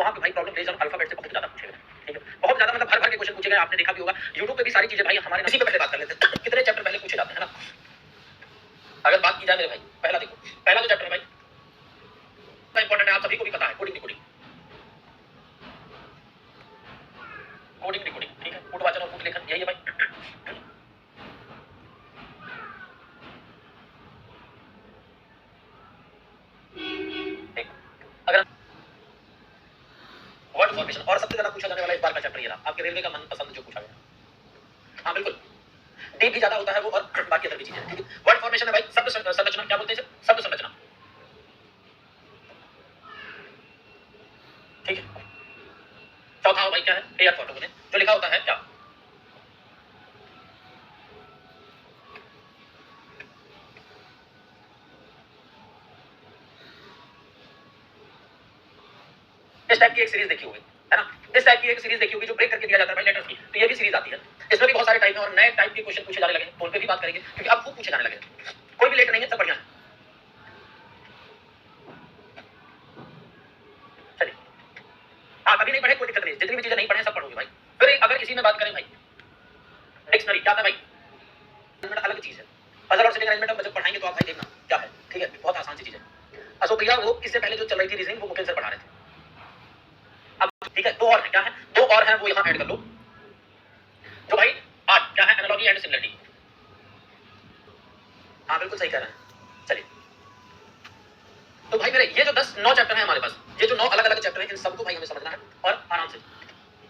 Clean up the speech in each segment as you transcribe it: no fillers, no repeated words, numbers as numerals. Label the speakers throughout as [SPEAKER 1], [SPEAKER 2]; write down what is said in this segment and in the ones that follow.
[SPEAKER 1] वहां पे भाई प्रॉब्लम बेस्ड ऑन अल्फाबेट से बहुत ज्यादा पूछेगा, ठीक है, बहुत ज्यादा मतलब भर भर के क्वेश्चन पूछे गए, आपने देखा भी होगा यूट्यूब पे भी सारी चीजें भाई हमारे इसी पे पहले बात कर लेते हैं कितने चैप्टर पहले पूछे जाते हैं ना। अगर बात की जाए मेरे भाई, पहला देखो, पहला जो चैप्टर है भाई इंपॉर्टेंट है, आप सभी को भी पता है, कोडिंग डिकोडिंग, कोडिंग डिकोडिंग, ठीक है, कूट वाचन और कूट लेखन, यही है भाई। अगर वर्ड फॉर्मेशन और सबसे ज्यादा पूछा जाने वाला इस बार का चैप्टर ये रहा, आपके रेलवे का मनपसंद जो पूछा गया, हाँ बिल्कुल, डीप भी ज्यादा होता है वो और बाकी अदर भी चीजें, ठीक है। वर्ड फॉर्मेशन है भाई, शब्द संरचना, क्या बोलते हैं इसे, शब्द संरचना, ठीक है। चौथा भाई क्या है, एयर फोटो में जो लिखा होता है क्या, इस टाइप की एक सीरीज देखी होगी, है ना, इस टाइप की एक सीरीज देखी होगी जो ब्रेक करके दिया जाता है भाई लेटर्स की, तो ये भी सीरीज आती है, इसमें भी बहुत सारे टाइप है और नए टाइप के क्वेश्चन पूछे जाने लगे हैं, तो उन पे भी बात करेंगे क्योंकि अब खूब पूछे जाने लगे हैं, कोई भी लेट नहीं है, सब बढ़िया है। चलिए, हाँ कभी नहीं पढ़े कोई दिक्कत नहीं, जितनी भी चीजें नहीं पढ़े सब पढ़ोगे भाई। फिर अगर इसी में बात करें भाई, डिक्शनरी क्या था भाई, अलग चीज है, पजल और सिटिंग अरेंजमेंट जब पढ़ाएंगे तो आप भाई देखना क्या है, ठीक है, बहुत आसान सी चीज है। अशोक भैया वो इससे पहले जो चल रही थी रीजनिंग वो मुकेश सर पढ़ा रहे थे, अब ठीक है, दो और है, क्या है, दो और है वो यहाँ ऐड कर लो, जो भाई आठ क्या है, एनालॉजी एंड सिमिलरिटी, हाँ बिल्कुल सही कह रहे हैं। चलिए, तो भाई मेरे ये जो 9 चैप्टर है हमारे पास, ये जो 9 अलग अलग चैप्टर है, इन सबको भाई हमें समझना है और आराम से,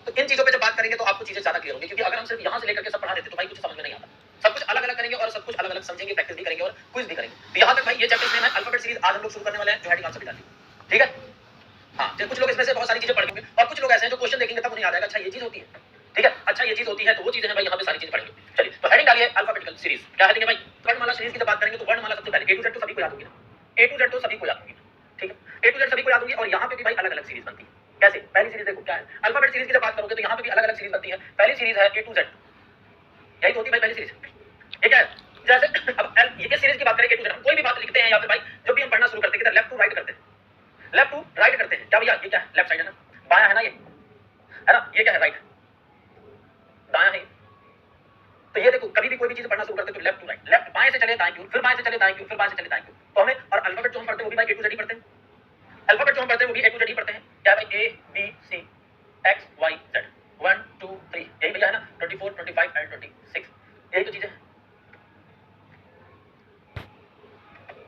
[SPEAKER 1] तो इन चीजों पे जब बात करेंगे तो आपको चीजें ज्यादा क्लियर होंगी, क्योंकि अगर हम सिर्फ यहाँ से लेकर के सब पढ़ा देते तो भाई कुछ समझ में नहीं आता, सब कुछ अलग अलग करेंगे और सब कुछ अलग अलग समझेंगे, प्रैक्टिस भी करेंगे और क्विज भी करेंगे। तो यहाँ तक भाई ये चैप्टर में अल्फाबेट सीरीज आज हम लोग शुरू करने वाले हैं, जो हेडिंग आप सभी डालिए, ठीक है। हाँ, कुछ लोग इसमें से बहुत सारी चीजें पढ़ लेंगे और कुछ लोग ऐसे हैं जो क्वेश्चन देखेंगे तब उन्हें याद आएगा, अच्छा ये चीज होती है, ठीक है, अच्छा ये चीज होती है, तो वो चीजें हैं भाई यहाँ पे सारी चीजें पढ़ेंगे। चलिए, तो हेडिंग डालिए अल्फाबेटिकल सीरीज, क्या हेडिंग है भाई, वर्णमाला सीरीज की जब बात करेंगे तो वर्णमाला सबसे पहले A to Z तो सभी को याद होगी ना, A to Z तो सभी को याद होगी, ठीक है, A to Z सभी को याद होगी और यहाँ पे भी भाई अलग अलग सीरीज बनती है, कैसे, पहली सीरीज देखो क्या है, अल्फाबेट सीरीज की जब बात करोगे तो यहाँ पे भी अलग अलग सीरीज बनती है, पहली सीरीज है A to Z, यही तो होती है भाई पहली सीरीज, ठीक है। जैसे अब ये सीरीज की बात करें A to Z, हम कोई भी बात लिखते हैं या फिर भाई जब भी हम पढ़ना शुरू करते हैं लेफ्ट टू राइट करते हैं, लेफ्ट टू राइट करते हैं, क्या भैया ये क्या है, लेफ्ट साइड है ना, बायां है ना, ये है ना, ये क्या है, राइट, दायां है, तो ये देखो कभी भी कोई भी चीज पढ़ना शुरू करते हैं तो लेफ्ट टू राइट, लेफ्ट बाएं से चले दाएं की ओर, फिर बाएं से चले दाएं की ओर, फिर बाएं से चले दाएं की ओर, तो हमें और अल्फाबेट जो हम पढ़ते हैं वो भी भाई A to Z ही पढ़ते हैं, अल्फाबेट जो हम पढ़ते हैं वो भी A to Z ही पढ़ते हैं, क्या भाई A B C X Y Z 1 2 3, यही भैया है ना, 24 25 एंड 26, यही तो चीजें हैं।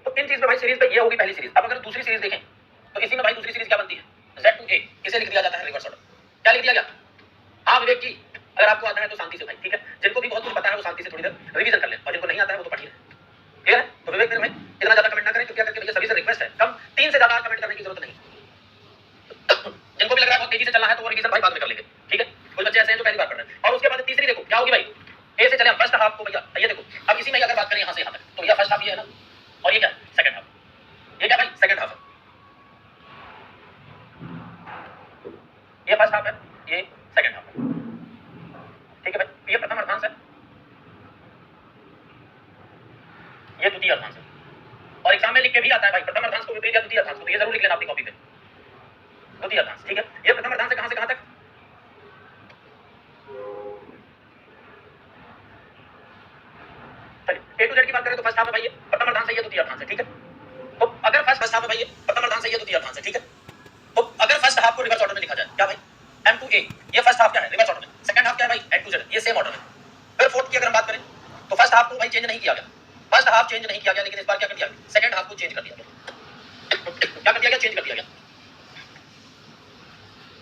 [SPEAKER 1] तो इन चीज में भाई सीरीज पे ये होगी पहली सीरीज। अब अगर दूसरी सीरीज देखें तो इसी में भाई दूसरी सीरीज क्या बनती है, Z to A, इसे लिख दिया जाता है रिवर्स ऑर्डर, क्या लिख दिया गया, हाँ विवेक जी, अगर आपको आता है तो शांति से भाई, ठीक है, जिनको भी बहुत कुछ पता है वो शांति से थोड़ी देर रिवीजन कर लें और जिनको नहीं आता है वो तो पढ़िए, क्लियर है। तो विवेक मेरे भाई इतना ज्यादा कमेंट ना करें, कृपया करके भैया सभी से रिक्वेस्ट है, कम 3 से ज्यादा कमेंट करने की जरूरत नहीं, जिनको भी लग रहा है बहुत तेजी से चलना है तो वो रिवीजन भाई बाद में कर लेंगे, ठीक है, कुछ बच्चे ऐसे हैं जो पहली बार पढ़ रहे हैं। और उसके बाद तीसरी देखो क्या होगी भाई, ए से चले हम फर्स्ट हाफ को भैया, ये देखो अब इसी में अगर बात करें यहाँ से यहाँ तक तो ये फर्स्ट हाफ ये है ना, और ये क्या सेकंड हाफ, ये क्या भाई सेकंड हाफ है, ये फर्स्ट हाफ है, ये सेकंड हाफ है, ठीक है भाई, ये प्रथम अर्धांश है, ये द्वितीय अर्धांश है, और एग्जाम में लिख के भी आता है भाई प्रथम अर्धांश को विपरीत या द्वितीय अर्धांश को, तो ये जरूर लिख लेना अपनी कॉपी पे, द्वितीय अर्धांश, ठीक है। ये प्रथम अर्धांश से कहां तक, चलिए A to Z की बात करें तो फर्स्ट हाफ है भाई ये प्रथम अर्धांश है, ये द्वितीय अर्धांश है, ठीक है। तो अगर फर्स्ट हाफ है भाई ये प्रथम अर्धांश है, ये द्वितीय अर्धांश है, ठीक है। तो अगर फर्स्ट हाफ को रिवर्स ऑर्डर में लिखा जाए, क्या भाई M to A, ये फर्स्ट हाफ क्या है रिवर्स ऑर्डर में, सेकंड हाफ क्या है भाई N to Z, ये सेम ऑर्डर में। फिर फोर्थ की अगर हम बात करें तो फर्स्ट हाफ को भाई चेंज नहीं किया गया, फर्स्ट हाफ चेंज नहीं किया गया, लेकिन इस बार क्या कर दिया गया, सेकंड हाफ को चेंज कर दिया गया, क्या कर दिया गया, चेंज कर दिया गया,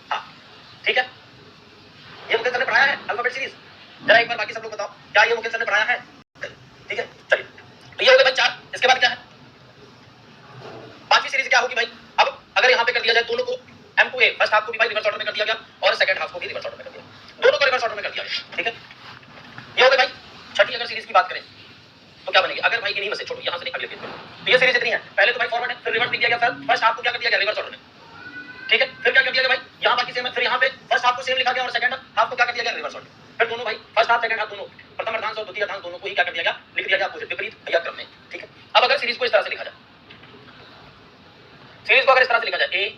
[SPEAKER 1] हाँ ठीक है। ये मुकेश सर ने पढ़ाया है अल्फाबेट सीरीज, जरा एक बार बाकी सब लोग बताओ क्या ये मुकेश सर ने पढ़ाया है, ठीक है। चलिए, तो ये हो गए भाई 4, इसके बाद क्या है, पांचवी सीरीज क्या होगी भाई, अब अगर यहाँ पे कर दिया जाए दोनों को M to A, first half को भी भाई रिवर्स ऑर्डर में कर दिया गया और सेकंड हाफ को भी रिवर्स ऑर्डर में कर दिया, दोनों को रिवर्स ऑर्डर में कर दिया गया, ठीक है। ये हो गए भाई छठी अगर सीरीज की बात करें तो क्या बनेगी, अगर भाई इन्हीं में से छोड़ो यहाँ से नहीं, अगले पेज पे, तो ये सीरीज इतनी है, पहले तो भाई फॉरवर्ड है, फिर रिवर्स लिख दिया गया, फर्स्ट हाफ को क्या कर दिया गया रिवर्स ऑर्डर में, ठीक है। फिर क्या कर दिया गया भाई, यहाँ बाकी सेम है, फिर यहाँ पे फर्स्ट हाफ को सेम लिखा गया और सेकंड हाफ को क्या कर दिया गया रिवर्स ऑर्डर, फिर दोनों भाई फर्स्ट हाफ सेकंड हाफ दोनों प्रथम अर्धांश और द्वितीय अर्धांश दोनों को ही क्या कर दिया गया, लिख दिया गया अपोजिट विपरीत भैया क्रम में, ठीक है। अब अगर सीरीज को इस तरह से लिखा जाए, सीरीज को अगर इस तरह से लिखा जाए A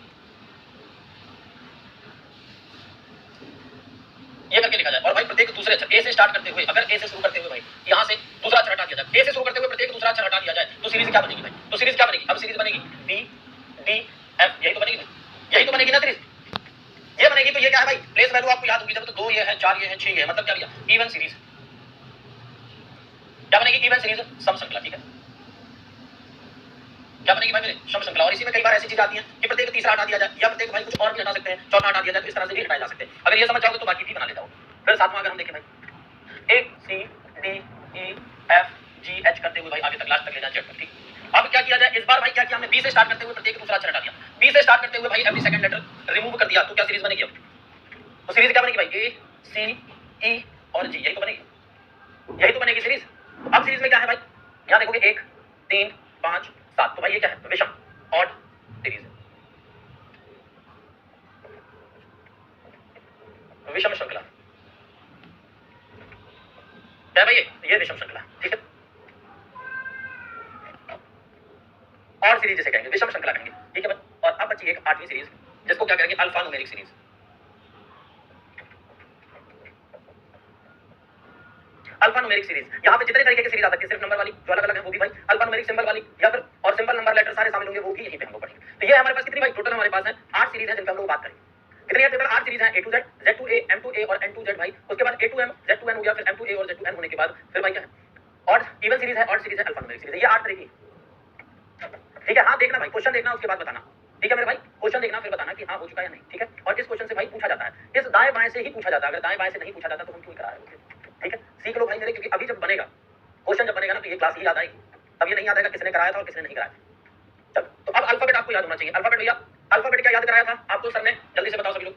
[SPEAKER 1] प्रत्येक दूसरे अक्षर ए से स्टार्ट करते हुए, अगर ए से शुरू करते हुए भाई यहाँ से दूसरा अक्षर हटा दिया जाए, ए से शुरू करते हुए प्रत्येक दूसरा अक्षर हटा दिया जाए, तो सीरीज क्या बनेगी भाई? तो सीरीज क्या बनेगी? अब सीरीज बनेगी बी डी एफ, यही तो बनेगी भाई, यही तो बनेगी ना सीरीज, ये बनेगी। तो ये क्या है भाई? प्लेस वैल्यू आपको याद होगी जब, तो 2 ये है, 4 ये है, 6 ये है, मतलब क्या भैया? Even series. क्या बनेगी? इवन सीरीज, सम श्रृंखला। ठीक है, क्या बनेगी भाई मेरे? सम श्रृंखला। और इसी में कई बार ऐसी चीज आती है कि प्रत्येक तीसरा हटा दिया जाए, या प्रत्येक भाई कुछ और भी हटा सकते हैं, चौथा हटा दिया जाए, तो इस तरह से भी हटाए जा सकते हैं। अगर ये समझ जाओगे तो बाकी भी बना ले जाओ। फिर साथ में अगर हम देखें भाई, A C D E F G H करते हुए भाई आगे तक, लास्ट तक ले जाए, जेड तक। ठीक, अब क्या किया जाए इस बार भाई? क्या किया हमने? बी से स्टार्ट करते हुए प्रत्येक दूसरा अक्षर हटा दिया, बी से स्टार्ट करते हुए भाई एवरी सेकंड लेटर रिमूव कर दिया, तो क्या सीरीज बनेगी? अब तो सीरीज क्या बनेगी भाई? ए सी ई और जी, यही तो बनेगी, यही तो बनेगी सीरीज। अब सीरीज में क्या है भाई? यहाँ देखोगे 1 3 5 7, तो भाई ये क्या है? विषम ऑड सीरीज है, विषम श्रृंखला। क्या है भाई? ये विषम श्रृंखला। ठीक है, और सीरीज जिसे कहेंगे विषम श्रृंखला कहेंगे। ठीक है भाई, और अब बची एक 8वीं सीरीज, जिसको क्या करेंगे? Alpha numeric series. Alpha numeric series, यहाँ पे जितने तरीके की सीरीज आ सकती है, सिर्फ नंबर वाली जो अलग अलग है वो भी भाई, अल्फा न्यूमेरिक सिंबल वाली, या फिर और सिंबल नंबर लेटर सारे शामिल होंगे, वो भी यहीं पे हम लोग पढ़ेंगे। तो ये हमारे पास कितनी भाई? टोटल हमारे पास है 8 सीरीज है, जिनका हम लोग बात करेंगे। कितनी है? टोटल 8 सीरीज है, A to Z, Z to A, M to A और N to Z भाई। उसके बाद A to M, Z to N हो गया, फिर M to A और Z to N होने के बाद फिर भाई क्या है? ऑड इवन सीरीज है, ऑड सीरीज है, अल्फा न्यूमेरिक सीरीज है। ये 8 तरह की। ठीक है, हाँ देखना भाई, क्वेश्चन देखना उसके बाद बताना। ठीक है मेरे भाई, क्वेश्चन देखना फिर बताना कि हाँ हो चुका है या नहीं। ठीक है, और इस क्वेश्चन से भाई पूछा जाता है, इस दाएं बाएं से ही पूछा जाता है। अगर दाएं बाएं से नहीं पूछा जाता तो हम क्यों करा रहे हैं? ठीक है, सीख लो भाई मेरे, क्योंकि अभी जब बनेगा क्वेश्चन, जब बनेगा ना, तो ये क्लास ही याद आएगी। अब ये नहीं याद आएगा किसने कराया था और किसने नहीं कराया था। चल, तो अब अल्फाबेट आपको याद होना चाहिए। अल्फाबेट भैया, अल्फाबेट क्या याद कराया था आपको सर ने? जल्दी से बताओ सभी लोग।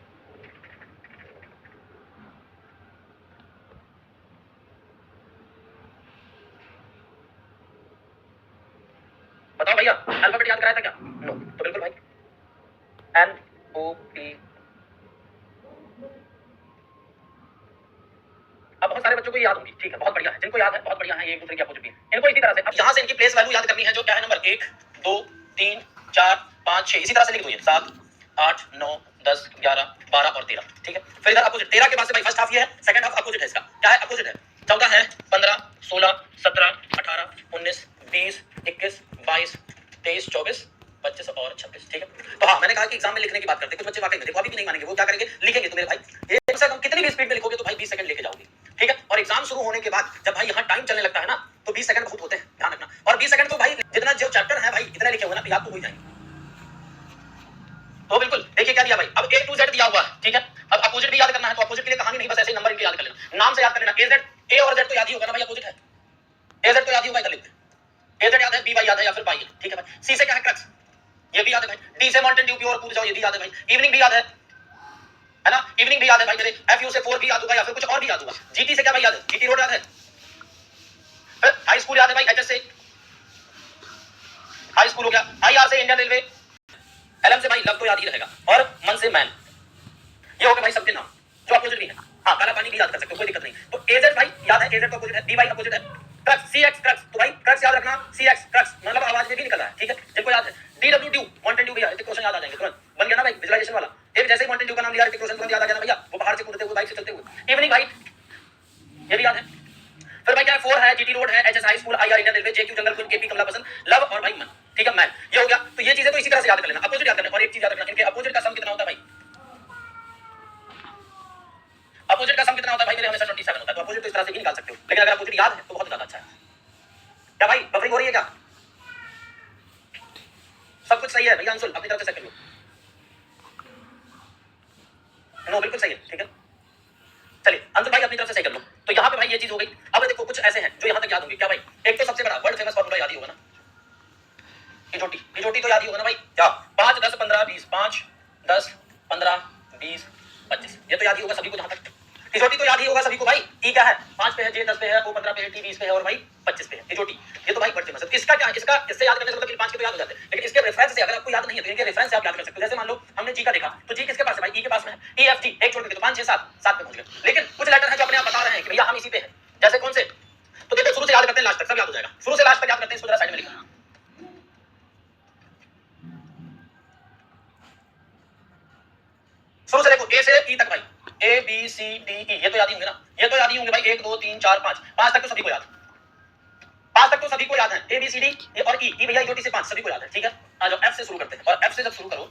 [SPEAKER 1] बताओ भैया, अल्फाबेट याद कराया था क्या? नो, तो बिल्कुल भाई एन ओ पी। अब बहुत सारे बच्चों को याद होंगी। ठीक है, बहुत बढ़िया है, जिनको याद है बहुत बढ़िया है, ये एक दूसरे की अपोजिट भी है। इनको इसी तरह से अब यहाँ से इनकी प्लेस वैल्यू याद करनी है, जो क्या है? नंबर 1 2 3 4 5 6, इसी तरह से लिख दो, ये 7 8 9 10 11 12 और 13। ठीक है, फिर इधर अपोजिट 13 के बाद से भाई फर्स्ट हाफ ये है, सेकंड हाफ अपोजिट है इसका। क्या है? अपोजिट है। 14 है, 15 16 17 18 19 20 21 22 23 24 25 और 26। ठीक है, तो हाँ मैंने कहा कि एग्जाम में लिखने की बात करते हैं, कुछ बच्चे वाकई में देखो अभी भी नहीं मानेंगे, वो क्या करेंगे? लिखेंगे। तो मेरे भाई ये से कितनी भी स्पीड में लिखोगे तो भाई 20 सेकंड लेके जाओगे। ठीक है, और एग्जाम शुरू होने के बाद जब भाई यहाँ टाइम चलने लगता है ना, तो 20 सेकंड बहुत होते हैं, ध्यान रखना। और 20 सेकंड तो भाई जितना जो चैप्टर है भाई इतने लिखे हुए ना, तो याद तो हो ही जाएंगे। तो बिल्कुल देखिए क्या दिया भाई, अब A to Z दिया हुआ है। ठीक है, अब अपोजिट भी याद करना है, तो अपोजिट के लिए कहानी नहीं, बस ऐसे नंबर इनके याद कर लेना, नाम से याद कर लेना। A Z, A और Z तो याद ही होगा ना भाई, अपोजिट है। A Z तो याद ही होगा, इधर लिखते हैं। A Z याद है, B Y याद है, या फिर पाई है। ठीक है भाई, C से क्या है? क्रक्स, ये भी याद है भाई। D से माउंटेन ड्यू प्योर कूद जाओ, ये भी याद है भाई। इवनिंग भी याद है ना? इवनिंग भी याद है भाई मेरे। FU से 4 भी याद होगा, या फिर कुछ और भी याद होगा। GT से क्या भाई याद है? GT रोड याद है। फिर हाई स्कूल याद है भाई, HS से हाई स्कूल हो गया। IR से इंडियन रेलवे। LM से भाई लव तो याद ही रहेगा, और मन से मैन। ये हो गए भाई सबके नाम जो अपोजिट भी है। हाँ, काला पानी भी याद कर सकते हो, कोई दिक्कत नहीं। तो AZ भाई याद है, AZ तो अपोजिट है। BY अपोजिट है। क्रक्स, CX क्रक्स, तो भाई क्रक्स याद रखना। CX क्रक्स मतलब आवाज में भी निकल रहा है। ठीक है, जिनको याद है। DW ड्यू, माउंटेन ड्यू भैया, क्वेश्चन याद आ जाएंगे तुरंत, बन गया ना भाई विजुअलाइजेशन वाला। एक जैसे ही माउंटेन ड्यू का नाम लिया, क्वेश्चन तुरंत याद आ गया ना भैया, वो पहाड़ से कूदते हुए, बाइक से चलते हुए। इवनिंग भाई ये भी याद है। फिर भाई क्या है? 4 है, GT रोड है, HS high school, IR Indian railway, JQ जंगल क्वीन, KP कमला पसंद, लव और भाई मन। ठीक है, मैन, ये हो गया। तो ये चीजें तो इसी तरह से याद कर लेना, अपोजिट याद करना। और एक चीज याद रखना, इनके अपोजिट का सम कितना होता है भाई? अपोजिट का सम कितना होता है भाई मेरे? हमेशा 27 होता है। तो अपोजिट तो इस तरह से भी निकाल सकते हो, लेकिन अगर अपोजिट याद है तो बहुत ज्यादा अच्छा है। क्या भाई बफरिंग हो रही है क्या? सब कुछ सही है भैया? अंशुल अपनी तरफ से चेक कर लो। नो, बिल्कुल सही है। ठीक है, चलिए अंशुल भाई अपनी तरफ से सही कर लो। तो यहाँ पे भाई ये चीज हो गई। अब देखो कुछ ऐसे हैं जो यहाँ तक याद होंगे। क्या भाई? एक तो सबसे बड़ा वर्ल्ड फेमस फॉर्मूला याद ही होगा ना, इजोटी तो याद ही होगा ना भाई। क्या? 5 10 15 20, 5 10 15 20 25, ये तो याद ही होगा सभी को। जहां तक इजोटी तो याद ही होगा सभी को भाई। ई क्या है? 5 पे है, J 10 पे है, O 15 पे है, T 20 पे है, और भाई 25 पे है। इजोटी ये तो भाई बड़ी फेमस है। इसका क्या? इसका इससे याद करने से मतलब कि 5 के तो याद हो जाते हैं, लेकिन इसके रेफरेंस से अगर आपको याद नहीं है तो इनके रेफरेंस से आप याद कर सकते हो। जैसे मान लो हमने जी का देखा, तो जी किसके पास है भाई? ई के पास में है। E F G एक छोड़ के तो 5 6 7 7 पे पहुंच गए। लेकिन कुछ लेटर है जो अपने आप बता रहे हैं कि भैया हम इसी पे हैं। जैसे कौन से? तो देखो शुरू से याद करते हैं लास्ट तक, सब याद हो जाएगा। शुरू से लास्ट तक याद करते हैं, इसको जरा साइड में लिखना। शुरू से देखो A से E तक भाई, ए बी सी डी ई, ये तो याद ही होंगे ना, ये तो याद ही होंगे भाई, 1 2 3 4 5, 5 तक तो सभी को याद है, 5 तक तो सभी को याद है, ए बी सी डी और ई भैया इजोटी से 5 सभी को याद है, ठीक है। आ जाओ एफ से शुरू करते हैं, और एफ से जब शुरू करो,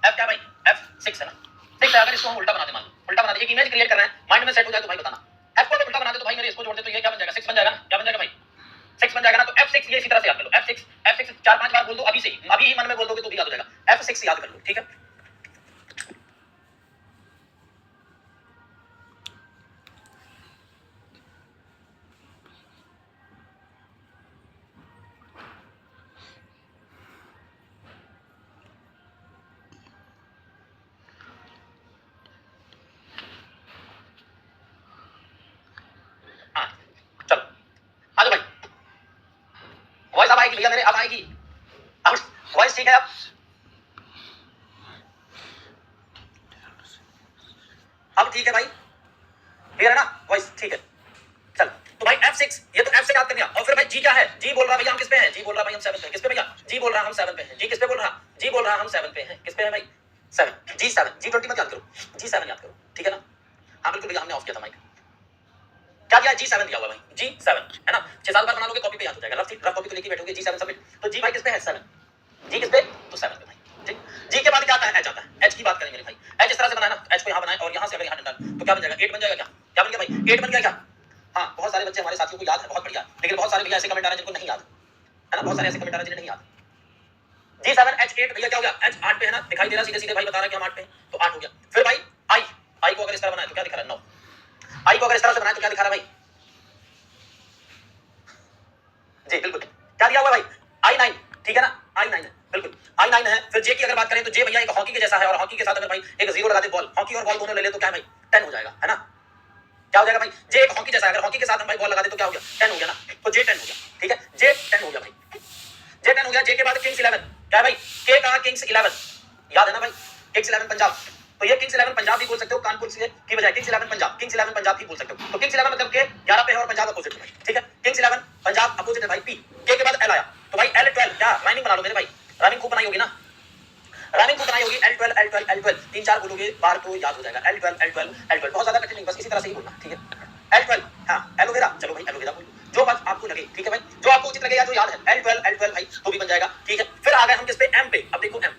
[SPEAKER 1] एफ क्या भाई, एफ 6 है ना, 6 है। अगर इसको हम उल्टा बना दे, मान लो उल्टा बना दे, एक इमेज क्रिएट कर रहे हैं, माइंड में सेट हो जाए तो भाई बताना, एफ को अगर उल्टा बना दे तो भाई मेरे इसको जोड़ दे तो ये क्या बन जाएगा, 6 बन जाएगा ना, क्या बन जाएगा भाई, 6 बन जाएगा ना। तो F6 ये इसी तरह से याद कर लो, F6 4-5 बार बोल दो अभी से ही, अभी ही मन में बोल दोगे तो भी याद हो जाएगा, F6 याद कर लो, ठीक है। हाँ चलो आ जाओ भाई, वॉइस अब आएगी भैया मेरे, अब आएगी, अब वॉइस ठीक है, अब ठीक है भाई, क्लियर है ना, वॉइस ठीक है। चल तो भाई F6 ये तो F से याद कर लिया, और फिर भाई G क्या है, G बोल रहा भैया हम किस पे हैं, G बोल रहा भाई हम 7 पे हैं, किस पे भैया, G बोल रहा हम 7 पे हैं, G किस पे बोल रहा, G बोल रहा हम 7 पे हैं, किस पे है भाई 7, G7, G20 मत याद करो, G7 याद करो, ठीक है ना। हाँ बिल्कुल भैया, हमने ऑफ किया था माइक, क्या दिया, G7 दिया हुआ भाई, G7 है ना, 6-7 बार बना लोगे कॉपी पे याद हो जाएगा, रफ कॉपी को लेके बैठोगे, G7 सबमिट, तो G भाई किस पे है 7, G किस पे, तो 7 पे भाई, ठीक। G के बाद क्या आता है, H आता है, H की बात करेंगे मेरे भाई, H इस तरह से बनाया ना, H को यहाँ बनाए और यहाँ से अगर यहाँ डाल तो क्या बन जाएगा, 8 बन जाएगा, क्या क्या बन गया भाई, 8 बन गया क्या। हाँ बहुत सारे बच्चे हमारे साथियों को याद है, बहुत बढ़िया, लेकिन बहुत सारे भैया ऐसे कमेंट आ रहे हैं जिनको नहीं याद है ना, बहुत सारे ऐसे कमेंट आ रहे हैं जिन्हें नहीं याद। G7 H8 भैया क्या हो गया, H 8 पे है ना, दिखाई दे रहा सीधे सीधे भाई, बता रहा है कि हम 8 पे हैं, तो 8 हो गया। फिर भाई I को अगर इस तरह बनाए तो क्या दिखा रहा है, 9, I को अगर इस तरह से बनाए तो क्या दिखा रहा है भाई, जी बिल्कुल, क्या दिया हुआ भाई, I9, ठीक है ना, I9 है बिल्कुल, I9 है। फिर J की अगर बात करें तो J भैया एक हॉकी के जैसा है, और हॉकी के साथ अगर भाई एक जीरो लगा दे बॉल, हॉकी और बॉल दोनों ले ले तो क्या है भाई 10 हो जाएगा, है ना, क्या हो जाएगा भाई, J एक हॉकी जैसा है, अगर हॉकी के साथ हम भाई बॉल लगा दे तो क्या हो गया 10 हो गया ना, तो J 10 हो गया, ठीक है, J 10 हो गया भाई, J 10 हो गया। J के बाद किंग्स 11, क्या है भाई, K का किंग्स 11, याद है ना भाई, किंग्स 11 पंजाब, तो ये किंग्स 11 पंजाब भी बोल सकते हो, कानपुर से की बजाय किंग्स 11 पंजाब, किंग्स 11 पंजाब भी बोल सकते हो, तो किंग्स 11 मतलब K 11 पे है और पंजाब अपोजिट है भाई, ठीक है, किंग्स 11 पंजाब अपोजिट है भाई, P K के बाद L आया, तो भाई L12 क्या राइमिंग बना लो मेरे भाई, राइमिंग खूब बनाई होगी ना, राइमिंग खूब बनाई होगी, L12 L12 L12 3-4 बोलोगे बार तो याद हो जाएगा, L12 L12 L12 बहुत ज्यादा कठिन नहीं, बस इसी तरह से ही बोलना, ठीक है। L12 हाँ एलोवेरा, चलो भाई एलोवेरा बोलो, जो बात आपको लगे, ठीक है भाई, जो आपको उचित लगे या जो याद है, L12 भाई तो भी बन जाएगा, ठीक है। फिर आ गए हम किस पे, M पे, अब देखो M,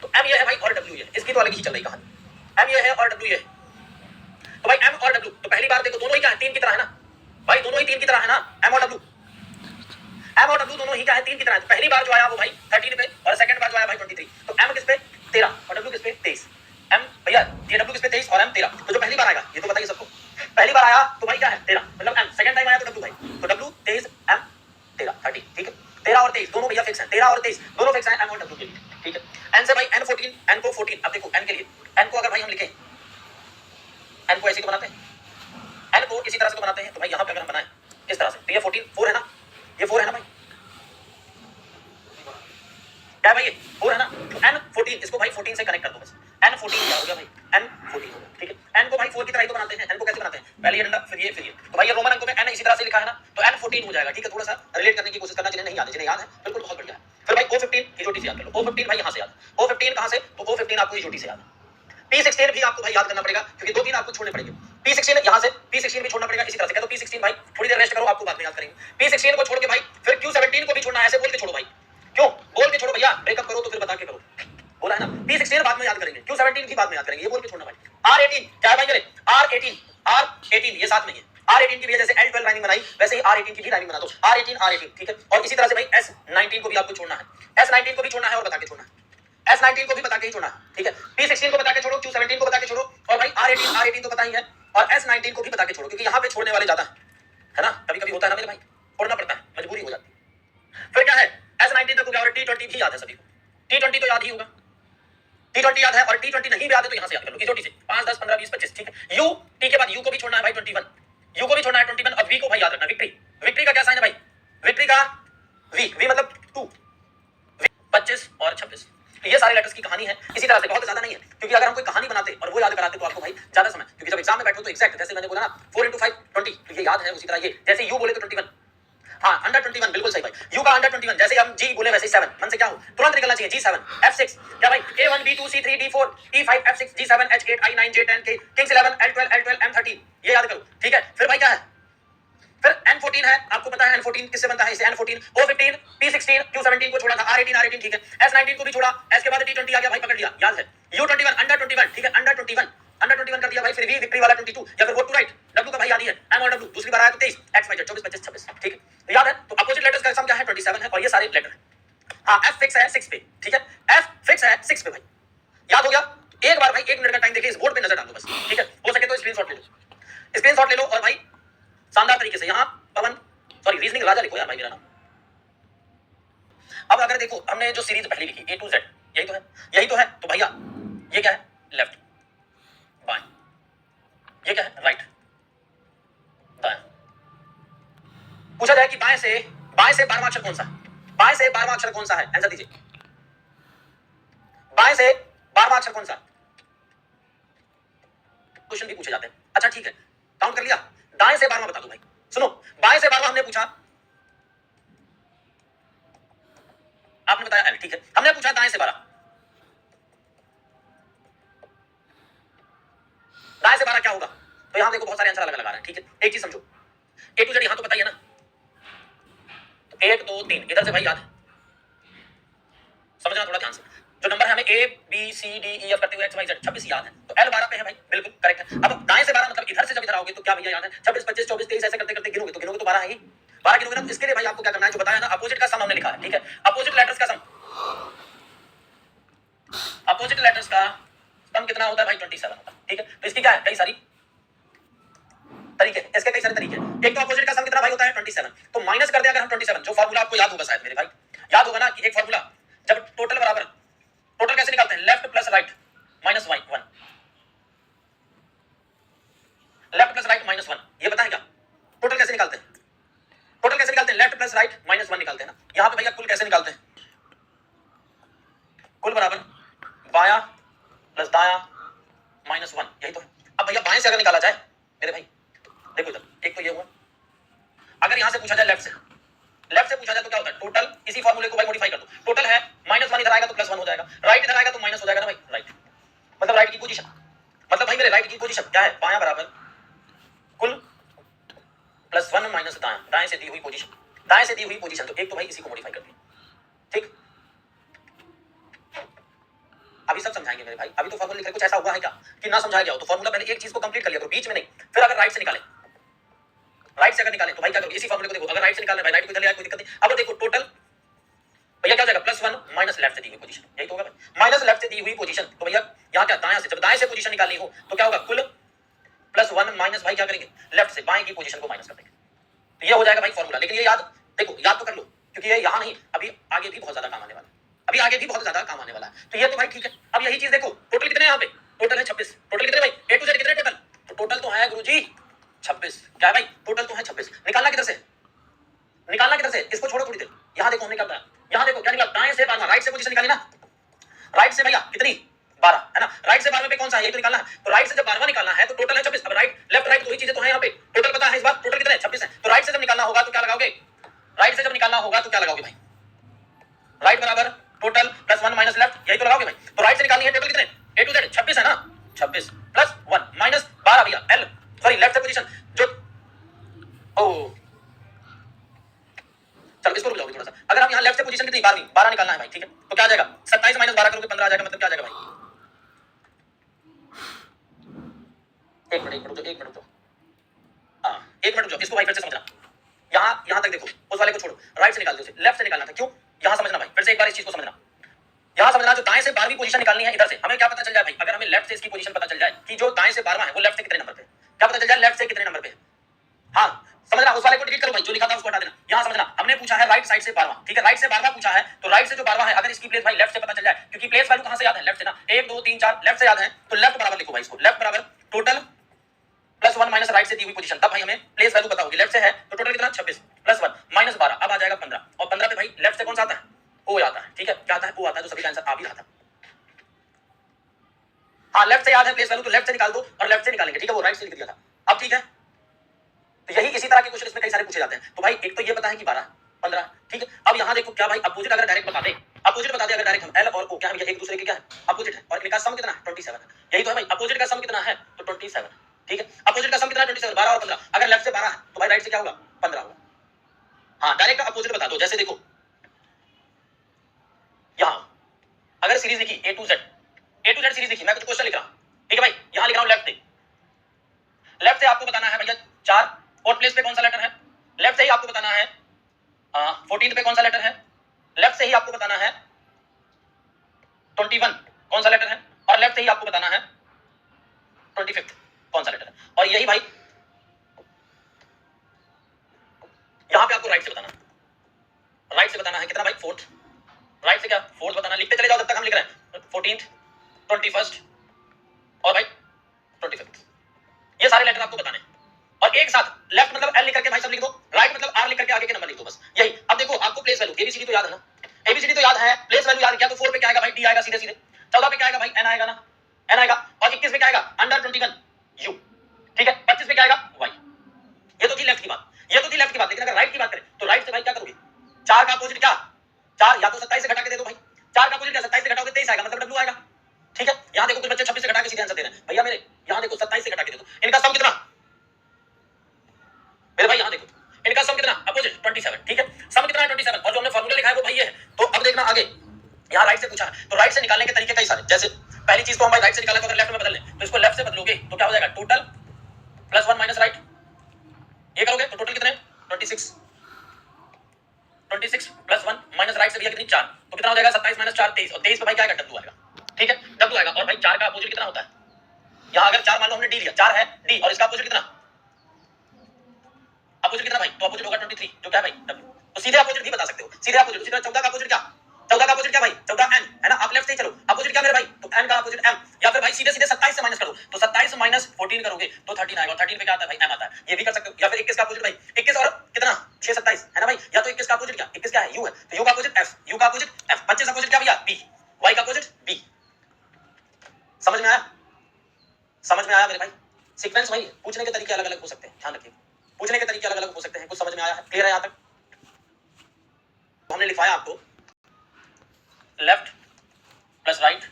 [SPEAKER 1] तो M ये है भाई और W ये, इसकी तो अलग ही चल रही कहानी, M ये है और W ये, तो भाई M और W, तो पहली बार देखो दोनों ही क्या है, 3 की तरह है ना भाई, दोनों ही 3 की तरह है ना, M और W, M और W दोनों ही क्या है 3 की तरह है, तो पहली बार जो आया वो भाई 13 पे, और सेकंड बार जो आया भाई 23, तो M किस पे 13 और W किस पे 23, M भैया ये W किस पे 23 और M 13, तो जो पहली बार आएगा ये तो बताइए सबको, पहली बार आया तो भाई क्या है 13, मतलब M, सेकंड टाइम आया तो W भाई, तो W 23 M 13 30, ठीक है, 13 और 23 दोनों भैया फिक्स हैं, 13 और 23 दोनों फिक्स हैं M और W के लिए, ठीक है। N से भाई N14, N को 14, अब देखो N के लिए, N को अगर भाई हम लिखें, N को ऐसे तो बनाते हैं, N को इसी तरह से तो बनाते हैं, तो भाई यहाँ पे अगर हम बनाएं इस तरह से, तो ये 14 4 है ना, ये 4 है ना भाई, क्या भाई ये 4 है ना, तो N14 इसको भाई 14 से कनेक्ट कर दो बस, N14 क्या हो गया भाई, N14 हो गया, ठीक है। N को भाई 4 की तरह ही तो बनाते हैं, N को कैसे बनाते हैं, पहले ये डंडा फिर ये, तो भाई ये रोमन अंकों में N इसी तरह से लिखा है ना, तो N14 हो जाएगा, ठीक है। थोड़ा सा रिलेट करने की कोशिश करना, जिन्हें नहीं याद है, जिन्हें याद है बिल्कुल बहुत बढ़िया है। फिर भाई O15 इजोटी से याद कर लो, O15 भाई यहाँ से याद, O15 कहाँ से, तो O15 आपको इजोटी से याद है। P16 भी आपको भाई याद करना पड़ेगा, क्योंकि 2-3 आपको छोड़ने पड़ेंगे, P16 यहाँ से P16 भी छोड़ना पड़ेगा इसी तरह से, क्या तो P16 भाई थोड़ी देर रेस्ट करो, आपको बाद में याद करेंगे, P16 को छोड़ के भाई फिर Q17 को भी छोड़ना है, ऐसे बोल के छोड़ो भाई, क्यों बोल के छोड़ो भैया, ब्रेकअप करो तो फिर बता के करो, बोला है ना, P16 बाद में याद करेंगे, Q17 की बाद में याद करेंगे, ये बोल के छोड़ना भाई। R18 क्या है भाई मेरे, R18 ये साथ में है, R18 की भी जैसे L12 राइमिंग बनाई वैसे ही R18 की भी राइमिंग बना दो, R18 ठीक है। और इसी तरह से भाई S19 को भी आपको छोड़ना है, S19 को भी छोड़ना है और बता के छोड़ना है, S19 को भी बता के ही छोड़ना है, ठीक है। P16 को बता के छोड़ो, Q17 को बता के छोड़ो, और भाई R18 तो पता ही है, और S19 को भी बता के छोड़ो, क्योंकि यहाँ पे छोड़ने वाले ज्यादा है ना, कभी कभी होता है ना मेरे भाई, छोड़ना पड़ता है, मजबूरी हो जाती है। फिर क्या है, S19 तक हो गया, और T20 भी याद है सभी को, T20 तो याद ही होगा, T20 याद है, और T20 नहीं भी याद है तो यहाँ से याद कर लो, T20 से 5 10 15 20 25, ठीक है। U T के बाद U को भी छोड़ना है भाई 21, U को भी छोड़ना है 21, और V को भाई याद रखना, विक्ट्री का क्या साइन है भाई, विक्ट्री का V मतलब 2, 25 और 26, तो ये सारे लेटर्स की कहानी है, इसी तरह से बहुत ज्यादा नहीं है, क्योंकि अगर हम कोई कहानी बनाते और वो याद कराते तो आपको भाई ज्यादा समय, क्योंकि जब एग्जाम में बैठो तो एग्जैक्ट जैसे मैंने बोला ना 4 × 5 20, तो ये याद है, उसी तरह ये जैसे U बोले तो 21, हाँ अंडर 21 बिल्कुल सही भाई, यू का अंडर 21 जैसे हम जी बोले वैसे ही 7 मन से क्या हो तुरंत निकलना चाहिए G7 F6 क्या भाई A1 B2 C3 D4 E5 F6 G7 H8 I9 J10 K Kings 11 L12 M13 ये याद करो ठीक है। फिर भाई क्या है, फिर N14 है, आपको पता है N14 किससे बनता है, इसे N14 O15 P16 Q17 को छोड़ा था R18 ठीक है, S19 को भी छोड़ा, S के बाद T20 आ गया भाई, पकड़ लिया याद है, U21 अंडर 21 ठीक है, अंडर 21 कर दिया भाई, फिर भी विक्ट्री वाला 22 या फिर वो टू राइट W का भाई याद ही है M और W दूसरी बार आया तो 23 X Y Z 24 25 26 ठीक है, तो याद है। तो अपोजिट लेटर्स का सम क्या है 27 है और ये सारे लेटर है। हाँ F फिक्स है 6 पे ठीक है, F फिक्स है 6 पे भाई, याद हो गया। एक बार भाई 1 मिनट का टाइम देखिए, इस बोर्ड पे नजर डाल दो बस ठीक है, हो सके तो स्क्रीनशॉट ले लो, स्क्रीनशॉट ले लो और भाई शानदार तरीके से यहाँ पवन सॉरी रीजनिंग राजा लिखो यार भाई मेरा नाम। अब अगर देखो हमने जो सीरीज पहली लिखी A to Z यही तो है तो भैया ये क्या है लेफ्ट बाएं, ये क्या है राइट दाएं। पूछा जाए कि बाएं से 12वां अक्षर कौन सा है, बाएं से 12वां अक्षर कौन सा है, आंसर दीजिए, बाएं से 12वां अक्षर कौन सा है, क्वेश्चन भी पूछे जाते हैं। अच्छा ठीक है काउंट कर लिया, दाएं से 12वां बता दो भाई, सुनो बाएं से 12वां हमने पूछा, आपने बताया L ठीक है, हमने पूछा दाएं से 12, दाएं से 12 क्या होगा, तो यहां देखो बहुत सारे आंसर अलग अलग आ रहे हैं ठीक है। एक चीज समझो A to Z यहां तो पता ही है ना, तो 1 2 3 इधर से भाई याद है, समझना थोड़ा ध्यान से, जो नंबर है हमें A B C D E F करते हुए X Y Z 26 याद है, तो L 12 पे है भाई बिल्कुल करेक्ट है। अब दाएं से 12 मतलब इधर से जब इधर आओगे तो क्या भैया याद है 26 25 24 23 ऐसे करते करते गिनोगे तो 12 है ही, 12 गिनोगे ना, तो इसके लिए भाई आपको क्या करना है, जो बताया ना अपोजिट का सम हमने लिखा है ठीक है, अपोजिट लेटर्स का सम, अपोजिट लेटर्स का सम कितना होता है भाई 27 होता है ठीक है। तो इसकी क्या है कई सारी तरीके, इसके कई सारे तरीके, एक तो अपोजिट का सम कितना भाई होता है 27, तो माइनस कर दिया अगर हम 27, जो फार्मूला आपको याद होगा शायद मेरे भाई, याद होगा ना कि एक फार्मूला जब टोटल बराबर, टोटल कैसे निकालते हैं left plus right minus 1, left plus right minus 1, ये बताएं क्या टोटल कैसे निकालते हैं, टोटल कैसे निकालते हैं लेफ्ट प्लस राइट माइनस 1 निकालते हैं ना, यहां पे भैया कुल कैसे निकालते हैं, कुल बराबर बाया प्लस दाया माइनस 1 यही तो है। अब भैया बाएं से अगर निकाला जाए मेरे भाई देखो इधर, एक तो ये हुआ, अगर यहां से पूछा जाए लेफ्ट से पूछा जाए तो क्या होता है टोटल, इसी फार्मूले को भाई मॉडिफाई कर दो, टोटल है -1 इधर आएगा तो +1 हो जाएगा, राइट इधर आएगा तो माइनस हो जाएगा ना भाई, राइट मतलब राइट की पोजीशन, मतलब भाई मेरे राइट की पोजीशन क्या है, बायां बराबर कुल +1 माइनस दायां, दाएं से दी हुई पोजीशन, दाएं से दी हुई पोजीशन, तो एक तो भाई इसी को मॉडिफाई कर दिया ठीक। अभी सब समझाएंगे मेरे भाई, अभी तो फार्मूला लिख रहे, कुछ ऐसा हुआ है क्या कि ना समझाया गया हो, तो फार्मूला पहले एक चीज को कंप्लीट कर लिया करो बीच में नहीं, फिर अगर राइट से निकाले, राइट से अगर निकाले तो भाई क्या करोगे, इसी फार्मूले को देखो, अगर राइट से निकालना है भाई राइट को इधर ले आए कोई दिक्कत नहीं। अब देखो टोटल भैया क्या हो जाएगा +1 माइनस लेफ्ट से दी हुई पोजीशन, यही तो होगा भाई माइनस लेफ्ट से दी हुई पोजीशन, तो भैया यहां क्या दाएं से, जब दाएं से पोजीशन निकालनी हो तो क्या होगा कुल +1 माइनस भाई क्या करेंगे लेफ्ट से बाएं की पोजीशन को माइनस कर देंगे, तो ये हो जाएगा भाई फार्मूला। लेकिन ये याद देखो, याद तो कर लो क्योंकि ये यहां नहीं, अभी आगे भी बहुत ज्यादा काम आने वाला है, अभी आगे भी बहुत ज्यादा काम आने वाला है, तो ये तो भाई ठीक है। अब यही चीज देखो टोटल कितने यहाँ पे, टोटल है 26, टोटल कितने भाई A to Z कितने टोटल, तो टोटल तो है गुरुजी 26, क्या है भाई टोटल तो है 26, निकालना किधर से, निकालना किधर से, इसको छोड़ो थोड़ी देर, यहां देखो हमने क्या बताया, यहां देखो क्या निकाला, दाएं से 12, राइट से पोजीशन निकाली ना, राइट से भैया कितनी 12 है ना, राइट से 12 पे कौन सा है यही तो निकालना है, तो राइट से जब 12वां निकालना है तो टोटल है 26, अब राइट लेफ्ट राइट दो ही चीजें तो है यहाँ पे, टोटल पता है इस बार टोटल कितने 26 है, तो राइट से जब निकालना होगा तो क्या लगाओगे, राइट से जब निकालना होगा तो क्या लगाओगे भाई, राइट बराबर टोटल +1 माइनस लेफ्ट यही तो लगाओगे भाई, तो राइट से निकालनी है टोटल कितने A to Z 26 है ना, 26 +1 माइनस 12 भैया L सॉरी लेफ्ट से पोजीशन जो ओ चलो इसको रुक जाओगे थोड़ा सा, अगर हम यहाँ लेफ्ट से पोजीशन कितनी 12 निकालना है भाई ठीक है, तो क्या आ जाएगा 27 माइनस 12 करोगे 15 आ जाएगा, मतलब क्या आ जाएगा भाई, एक मिनट रुक जाओ, हाँ एक मिनट रुक जाओ, इसको भाई फिर से समझना, यहाँ तक देखो, उस वाले को छोड़ो, राइट से निकाल दो, लेफ्ट से निकालना था, क्यों यहाँ समझना भाई, फिर से एक बार इस चीज को समझना, यहाँ समझना जो दाएं से 12वीं पोजीशन निकालनी है इधर से, हमें क्या पता चल जाए भाई, अगर हमें लेफ्ट से इसकी पोजीशन पता चल जाए कि जो दाएं से 12वां है वो लेफ्ट से कितने नंबर पे, क्या पता चल जाए लेफ्ट से कितने नंबर पे, हाँ समझना, उस वाले को डिलीट करो भाई, जो लिखा था उसको हटा देना, यहाँ समझना हमने पूछा है राइट साइड से 12वां ठीक है, राइट से 12वां पूछा है, तो राइट से जो 12वां है अगर इसकी प्लेस भाई लेफ्ट से पता चल जाए, क्योंकि प्लेस वैल्यू कहां से याद है लेफ्ट से ना, 1 2 3 4 लेफ्ट से याद है, तो लेफ्ट बराबर लिखो भाई इसको, लेफ्ट बराबर टोटल +1 माइनस राइट से दी हुई पोजीशन, तब भाई हमें प्लेस वैल्यू पता होगी, लेफ्ट से है तो टोटल कितना 26 +1 माइनस 12, अब आ जाएगा 15, और 15 पे भाई लेफ्ट से कौन सा आता है ओ आता है ठीक है, क्या आता है ओ आता है, तो सभी का आंसर आ भी रहा था, हाँ लेफ्ट से याद है प्लेस वैल्यू, तो लेफ्ट से निकाल दो और लेफ्ट से निकालेंगे ठीक है, वो राइट से लिख दिया था, अब ठीक है तो यही इसी तरह के क्वेश्चन इसमें कई सारे पूछे जाते हैं। तो भाई एक तो ये पता है कि 12 15, ठीक है। अब यहाँ देखो क्या भाई अपोजिट अगर डायरेक्ट बता दे, अपोजिट बता दे अगर डायरेक्ट हम एल और ओ क्या है एक दूसरे के क्या है अपोजिट है, और इनका सम कितना है 27 है। यही तो है भाई, अपोजिट का सम कितना है तो 27, ठीक है। अपोजिट का सम कितना है 27, 12 और 15, अगर लेफ्ट से 12 है तो भाई राइट से क्या होगा 15 होगा। हाँ डायरेक्ट अपोजिट बता दो, जैसे देखो यहाँ अगर सीरीज लिखी ए टू जेड सीरीज लिखी, मैं कुछ क्वेश्चन लिख रहा हूँ, ठीक है भाई, यहाँ लिख रहा हूँ लेफ्ट से, लेफ्ट से आपको बताना है भैया 4 और प्लेस पे कौन सा लेटर है, लेफ्ट से ही आपको बताना है 14 पे कौन सा लेटर है, लेफ्ट से ही आपको बताना है 21 कौन सा लेटर है, और लेफ्ट से ही आपको बताना है 25 कौन सा लेटर है। और यही भाई यहां पे आपको राइट से बताना है, राइट से बताना है कितना भाई 4th, राइट से क्या 4th बताना, लिखते चले जाओ जब तक हम लिख रहे हैं 14th 21st और भाई 25th, ये सारे लेटर आपको बताने हैं। और एक साथ लेफ्ट मतलब एल लिख करके भाई सब लिख दो, राइट मतलब आर लिख करके आगे के नंबर लिख दो, बस यही। अब देखो आपको प्लेस वैल्यू एबीसीडी तो याद है ना, एबीसीडी तो याद है, प्लेस वैल्यू याद क्या, तो 4 पे क्या आएगा भाई डी आएगा सीधे सीधे, 14 पे क्या आएगा भाई एन आएगा ना, एन आएगा, और 21 पे क्या आएगा अंडर 21 यू, ठीक है। 25 पे क्या आएगा वाई। ये तो थी लेफ्ट की बात, ये तो थी लेफ्ट की बात, लेकिन अगर राइट की बात करें तो राइट से भाई क्या करोगे, 4 का अपोजिट क्या 4, या तो 27 से घटा के दे दो भाई, 4 का अपोजिट क्या 27 से घटाओगे 23 आएगा, मतलब डब्ल्यू आएगा, ठीक है। यहां देखो कुछ बच्चे 26 से घटा के सीधे आंसर दे रहे हैं भैया मेरे, यहां देखो 27 से घटा के दे दो, इनका सम कितना मेरे भाई, यहां देखो इनका सम कितना अपोजिट 27, ठीक है, सम कितना है 27, और जो हमने फार्मूला लिखा है वो भाई ये है। तो अब देखना आगे, यहां राइट से पूछा है तो राइट से निकालने के तरीके कई सारे, जैसे पहली चीज को हम भाई राइट से निकाला तो अगर लेफ्ट में बदल लें तो इसको लेफ्ट से बदलोगे तो क्या हो जाएगा टोटल प्लस 1 माइनस राइट, ये करोगे तो टोटल कितने 26 प्लस 1 माइनस राइट से भैया कितनी 4, तो कितना हो जाएगा 27 माइनस 4 23, और 23 पे भाई क्या आएगा डब्ल्यू आएगा, ठीक है डब्ल्यू आएगा। और भाई 4 का अपोजिट कितना होता है, यहां अगर 4 मान लो हमने डी लिया, 4 है डी, और इसका अपोजिट कितना भाई, तो अपोजिट होगा 23 जो क्या है भाई डब्ल्यू, तो सीधे अपोजिट भी बता सकते हो, सीधे अपोजिट, सीधे 14 का अपोजिट क्या, 14 का अपोजिट क्या भाई 14 एन है ना, आप लेफ्ट से ही चलो, अपोजिट क्या मेरे भाई तो एन का अपोजिट एम, या फिर भाई सीधे सीधे 27 से माइनस करो, तो 27 माइनस 14 करोगे तो 13 आएगा, और 13 पे क्या आता है भाई एम आता है, ये भी कर सकते हो। या फिर 21 का अपोजिट भाई 21 और कितना 6 27 है ना भाई, या तो 21 का अपोजिट क्या 21 क्या है यू है, तो यू का अपोजिट एफ, यू का अपोजिट एफ, 25 अपोजिट क्या भैया बी, वाई का अपोजिट बी। समझ में आया, समझ में आया मेरे भाई, सीक्वेंस वही है, पूछने के तरीके अलग अलग हो सकते हैं, ध्यान रखिए पूछने के तरीके अलग अलग हो सकते हैं, कुछ समझ में आया है, क्लियर है यहां तक। तो हमने लिखवाया आपको लेफ्ट प्लस राइट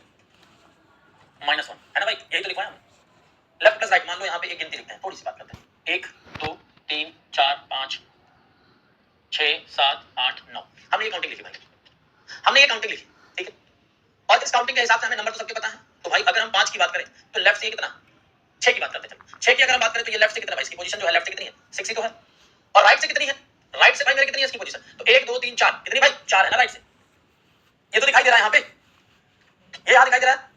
[SPEAKER 1] माइनस 1 है ना भाई, यही तो लिखवाया हमने, लेफ्ट प्लस राइट। मान लो यहाँ पे एक गिनती लिखते हैं, थोड़ी सी बात करते हैं, 1 2 3 4 5 6 7 8 9, हमने ये काउंटिंग लिखी भाई, हमने ये काउंटिंग लिखी, ठीक है। और इस काउंटिंग के हिसाब से हमें नंबर तो सबके पता है, तो भाई अगर हम 5 की बात करें तो लेफ्ट से कितना 6 की बात करते हैं, 6 की अगर हम बात करें तो ये लेफ्ट से कितना भाई, इसकी पोजीशन जो है लेफ्ट से कितनी है 6 ही तो है, और राइट से कितनी है, राइट से भाई मेरी कितनी है इसकी पोजीशन, तो 1 2 3 4 कितनी भाई 4 है ना राइट से, ये तो दिखाई दे रहा है यहाँ पे, ये यहाँ दिखाई दे रहा है।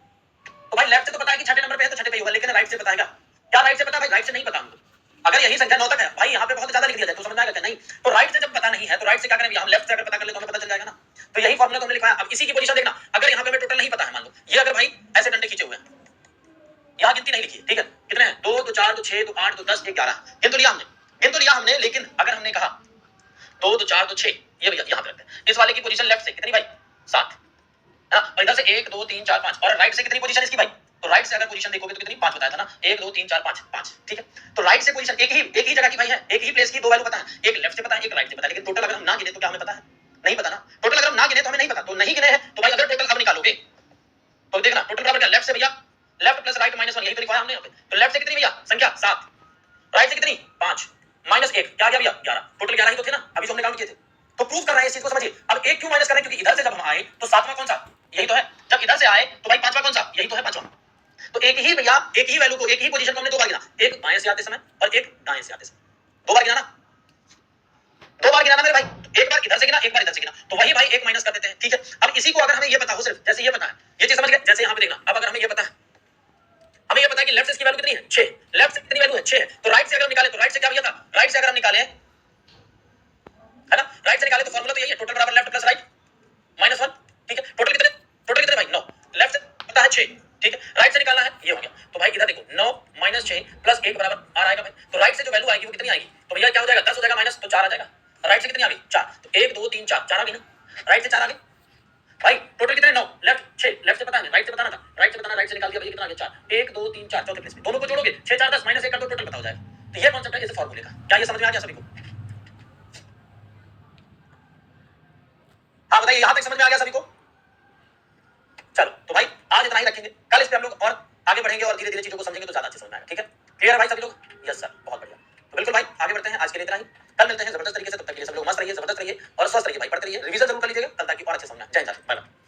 [SPEAKER 1] तो भाई लेफ्ट से तो पता है कि छठे नंबर पे है तो छठे पे ही होगा, लेकिन राइट से बताएगा क्या, राइट से पता भाई, राइट से नहीं पता हमको। अगर यही संख्या 9 तक है भाई, यहाँ पे बहुत ज्यादा लिख दिया जाए तो समझ में आएगा क्या, नहीं। तो राइट से जब पता नहीं है तो राइट से क्या करें, हम लेफ्ट से अगर पता कर ले तो हमें पता चल जाएगा ना, तो यही फॉर्मूला तो हमने लिखा है। अब इसी की पोजीशन देखना, अगर यहाँ पे हमें टोटल नहीं पता है, मान लो ये अगर भाई ऐसे डंडे खींचे हुए हैं, यहाँ गिनती नहीं लिखी, ठीक है, कितने हैं 2 2 4 2 6 2 8 2 10 11, गिन तो लिया हमने, लेकिन अगर हमने कहा 2 2 4 2 6, ये भैया यहाँ पे रखते हैं, इस वाले की पोजीशन लेफ्ट से कितनी भाई 7 है, और इधर से 1 2 3 4 5, और राइट से कितनी पोजीशन इसकी भाई, तो राइट से अगर पोजीशन देखोगे तो कितनी 5 बताया था ना, 1 2 3 4 5 5, ठीक है। तो राइट से पोजीशन एक ही जगह की भाई है, एक ही प्लेस की, दो वैल्यू पता है, एक लेफ्ट से पता है एक राइट से पता है, लेकिन टोटल अगर हम ना गिने तो क्या हमें पता है, नहीं पता ना। टोटल अगर हम ना गिने तो हमें नहीं पता, तो नहीं गिने हैं तो भाई अगर टोटल अब निकालोगे तो देखना टोटल बराबर क्या, लेफ्ट से भैया लेफ्ट प्लस राइट माइनस 1, यही तो लिखवाया हमने यहाँ पे। तो लेफ्ट से कितनी भैया संख्या 7, राइट से कितनी 5 माइनस 1 क्या गया भैया 11, टोटल 11 ही तो थे ना, अभी जो हमने काउंट किए थे। तो प्रूव कर रहे हैं इस चीज को, समझिए। अब एक क्यों माइनस कर रहे हैं, क्योंकि इधर से जब हम आए तो 7वां कौन सा, यही तो है, जब इधर से आए तो भाई 5वां कौन सा, यही तो है 5वां। तो एक ही भैया एक ही वैल्यू को, एक ही पोजीशन को हमने दो बार गिना, एक बाएं से आते समय और एक दाएं से आते समय, दो बार गिना ना, दो बार गिना ना मेरे भाई, एक बार इधर से गिना एक बार इधर से गिना, तो वही भाई एक माइनस कर देते हैं, ठीक है। अब इसी को अगर हमें ये पता हो, सिर्फ जैसे ये पता है, ये चीज समझ गए, जैसे यहाँ पे देखना, अब अगर हमें ये पता है, हमें ये पता है कि लेफ्ट से इसकी वैल्यू कितनी है 6, लेफ्ट से कितनी वैल्यू है 6 है, तो राइट से अगर हम निकाले तो राइट से क्या भैया था, राइट से अगर हम निकाले है ना, राइट से निकाले तो फार्मूला तो यही है, टोटल बराबर लेफ्ट प्लस राइट माइनस 1, ठीक है। टोटल कितने भाई 9, लेफ्ट से पता है 6, ठीक है, राइट से निकालना है, ये हो गया। तो भाई इधर देखो 9 माइनस 6 प्लस 1 बराबर 8 आएगा भाई, तो राइट से जो वैल्यू आएगी वो कितनी आएगी, तो भैया क्या हो जाएगा 10 हो जाएगा माइनस, तो 4 आ जाएगा। राइट से कितनी आ गई 4, तो 1 2 3 4 4 आ गई ना, राइट से 4 आ गई भाई। टोटल कितने 9, लेफ्ट 6, लेफ्ट से पता है, राइट से बताना था, राइट से बताना, राइट से निकाल दिया भैया कितना आ गया 4, 1 2 3 4 चौथे प्लेस में, दोनों को जोड़ोगे 6 4 10 माइनस 1 कर दो, टोटल पता हो जाएगा। तो ये कॉन्सेप्ट है इस फॉर्मूले का। क्या ये समझ में आ गया सभी को? हाँ बताइए, यहां तक समझ में आ गया सभी को? चलो तो भाई आज इतना ही रखेंगे, कल इस पे हम लोग और आगे बढ़ेंगे और धीरे धीरे चीजों को समझेंगे तो ज्यादा अच्छे समझ में आएगा। ठीक है, क्लियर है भाई सभी लोग? यस सर, बहुत बढ़िया। तो बिल्कुल भाई आगे बढ़ते हैं, आज के लिए इतना ही। कल मिलते हैं जबरदस्त तरीके से, तब तक के लिए सब लोग मस्त रहिए, जबरदस्त रहिए और स्वस्थ रहिए भाई, पढ़ते रहिए, रिवीजन जरूर कर लीजिएगा कल ताकि और अच्छे समझ में आए। जय हिंद, बाय बाय।